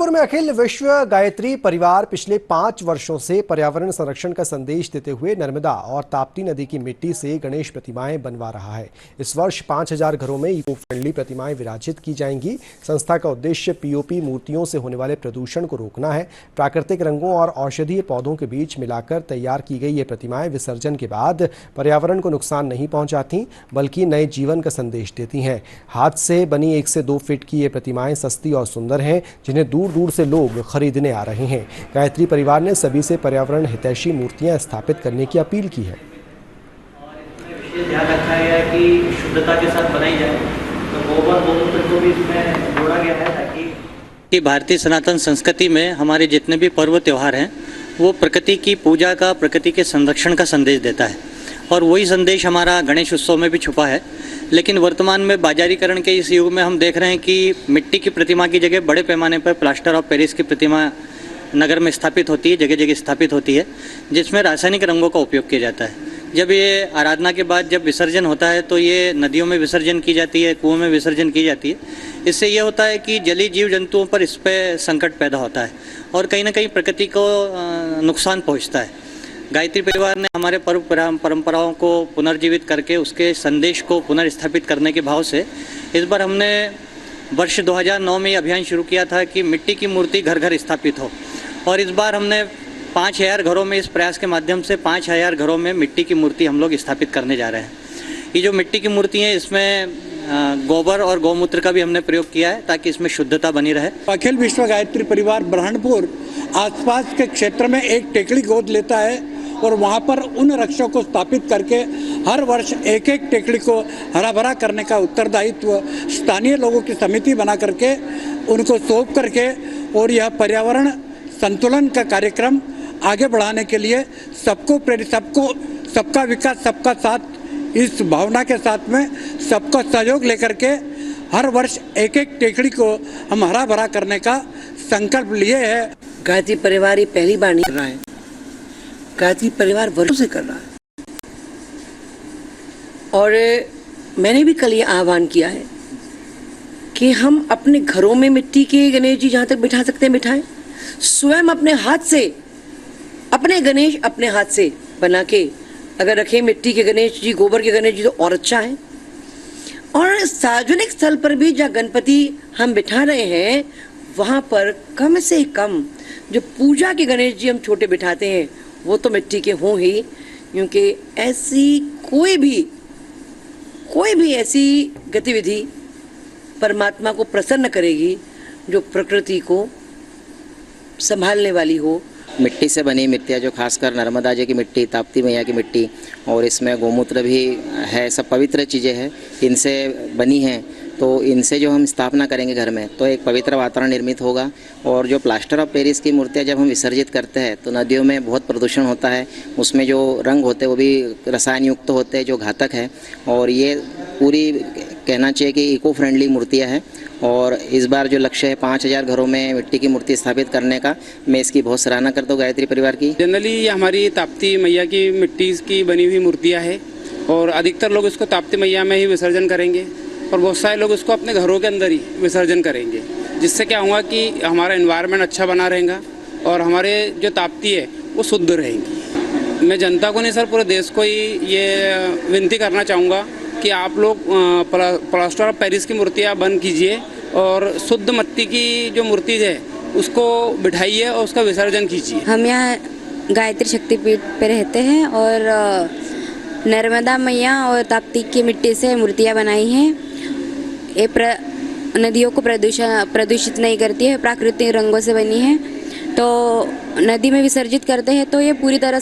बुरहानपुर में अखिल विश्व गायत्री परिवार पिछले 5 वर्षों से पर्यावरण संरक्षण का संदेश देते हुए नर्मदा और ताप्ती नदी की मिट्टी से गणेश प्रतिमाएं बनवा रहा है। इस वर्ष 5000 घरों में इको फ्रेंडली प्रतिमाएं विराजित की जाएंगी। संस्था का उद्देश्य पीओपी मूर्तियों से होने वाले प्रदूषण को रोकना है। प्राकृतिक रंगों और औषधीय पौधों के बीच मिलाकर तैयार की गई ये प्रतिमाएं विसर्जन के बाद पर्यावरण को नुकसान नहीं पहुंचाती, बल्कि नए जीवन का संदेश देती हैं। हाथ से बनी 1 से 2 फीट की ये प्रतिमाएं सस्ती और सुंदर हैं, जिन्हें दूर दूर से लोग खरीदने आ रहे हैं। गायत्री परिवार ने सभी से पर्यावरण हितैषी मूर्तियां स्थापित करने की अपील की है। ध्यान रखा गया है कि शुद्धता के साथ बनाई जाए, तो गोबर गोमूत्र को भी इसमें जोड़ा गया है ताकि भारतीय सनातन संस्कृति में हमारे जितने भी पर्व त्यौहार हैं वो प्रकृति की पूजा का, प्रकृति के संरक्षण का संदेश देता है, और वही संदेश हमारा गणेश उत्सव में भी छुपा है। लेकिन वर्तमान में बाजारीकरण के इस युग में हम देख रहे हैं कि मिट्टी की प्रतिमा की जगह बड़े पैमाने पर प्लास्टर ऑफ पेरिस की प्रतिमा नगर में स्थापित होती है, जगह जगह स्थापित होती है, जिसमें रासायनिक रंगों का उपयोग किया जाता है। जब ये आराधना के बाद जब विसर्जन होता है तो ये नदियों में विसर्जन की जाती है, कुओं में विसर्जन की जाती है। इससे ये होता है कि जलीय जीव जंतुओं पर इस पर संकट पैदा होता है और कहीं ना कहीं प्रकृति को नुकसान पहुँचता है। गायत्री परिवार ने हमारे पर्व परंपराओं को पुनर्जीवित करके उसके संदेश को पुनर्स्थापित करने के भाव से इस बार हमने वर्ष 2009 में ये अभियान शुरू किया था कि मिट्टी की मूर्ति घर घर स्थापित हो, और इस बार हमने 5000 घरों में, इस प्रयास के माध्यम से 5000 घरों में मिट्टी की मूर्ति हम लोग स्थापित करने जा रहे हैं। ये जो मिट्टी की मूर्ति है इसमें गोबर और गौमूत्र का भी हमने प्रयोग किया है ताकि इसमें शुद्धता बनी रहे। अखिल विश्व गायत्री परिवार बुरहानपुर आसपास के क्षेत्र में एक टेकड़ी गोद लेता है और वहाँ पर उन वृक्षों को स्थापित करके हर वर्ष एक एक टेकड़ी को हरा भरा करने का उत्तरदायित्व स्थानीय लोगों की समिति बना करके उनको सौंप करके, और यह पर्यावरण संतुलन का कार्यक्रम आगे बढ़ाने के लिए सबको प्रेरित, सबका विकास सबका साथ, इस भावना के साथ में सबका सहयोग लेकर के हर वर्ष एक एक टेकड़ी को हम हरा भरा करने का संकल्प लिए है। गायत्री परिवार ये पहली बार नहीं कर रहा है, गायत्री परिवार वर्षों से कर रहा है। और मैंने भी कल ये आह्वान किया है कि हम अपने घरों में मिट्टी के गणेश जी जहाँ तक बिठा सकते हैं बिठाएं, स्वयं अपने हाथ से अपने गणेश अपने हाथ से बना के अगर रखें मिट्टी के गणेश जी, गोबर के गणेश जी, तो और अच्छा है। और सार्वजनिक स्थल पर भी जहाँ गणपति हम बिठा रहे हैं वहाँ पर कम से कम जो पूजा के गणेश जी हम छोटे बिठाते हैं वो तो मिट्टी के हों ही, क्योंकि ऐसी कोई भी ऐसी गतिविधि परमात्मा को प्रसन्न करेगी जो प्रकृति को संभालने वाली हो। मिट्टी से बनी मिट्टियाँ जो खासकर नर्मदा जी की मिट्टी, ताप्ती मैया की मिट्टी, और इसमें गौमूत्र भी है, सब पवित्र चीज़ें हैं, इनसे बनी हैं। तो इनसे जो हम स्थापना करेंगे घर में तो एक पवित्र वातावरण निर्मित होगा। और जो प्लास्टर ऑफ पेरिस की मूर्तियाँ जब हम विसर्जित करते हैं तो नदियों में बहुत प्रदूषण होता है, उसमें जो रंग होते हैं वो भी रसायन युक्त होते हैं जो घातक है। और ये पूरी कहना चाहिए कि इको फ्रेंडली मूर्तियाँ हैं। और इस बार जो लक्ष्य है 5000 घरों में मिट्टी की मूर्ति स्थापित करने का, मैं इसकी बहुत सराहना करता हूँ गायत्री परिवार की। जनरली ये हमारी ताप्ती मैया की मिट्टी की बनी हुई मूर्तियाँ हैं और अधिकतर लोग इसको ताप्ती मैया में ही विसर्जन करेंगे और बहुत सारे लोग इसको अपने घरों के अंदर ही विसर्जन करेंगे, जिससे क्या होगा कि हमारा एनवायरनमेंट अच्छा बना रहेगा और हमारे जो ताप्ती है वो शुद्ध रहेंगी। मैं जनता को नहीं सर, पूरे देश को ही ये विनती करना चाहूँगा कि आप लोग प्लास्टर ऑफ पेरिस की मूर्तियाँ बंद कीजिए और शुद्ध मिट्टी की जो मूर्ति है उसको बिठाइए और उसका विसर्जन कीजिए। हम यहाँ गायत्री शक्तिपीठ पे रहते हैं और नर्मदा मैया और ताप्ती की मिट्टी से मूर्तियाँ बनाई हैं। ये नदियों को प्रदूषित नहीं करती है, प्राकृतिक रंगों से बनी है। तो नदी में विसर्जित करते हैं तो ये पूरी तरह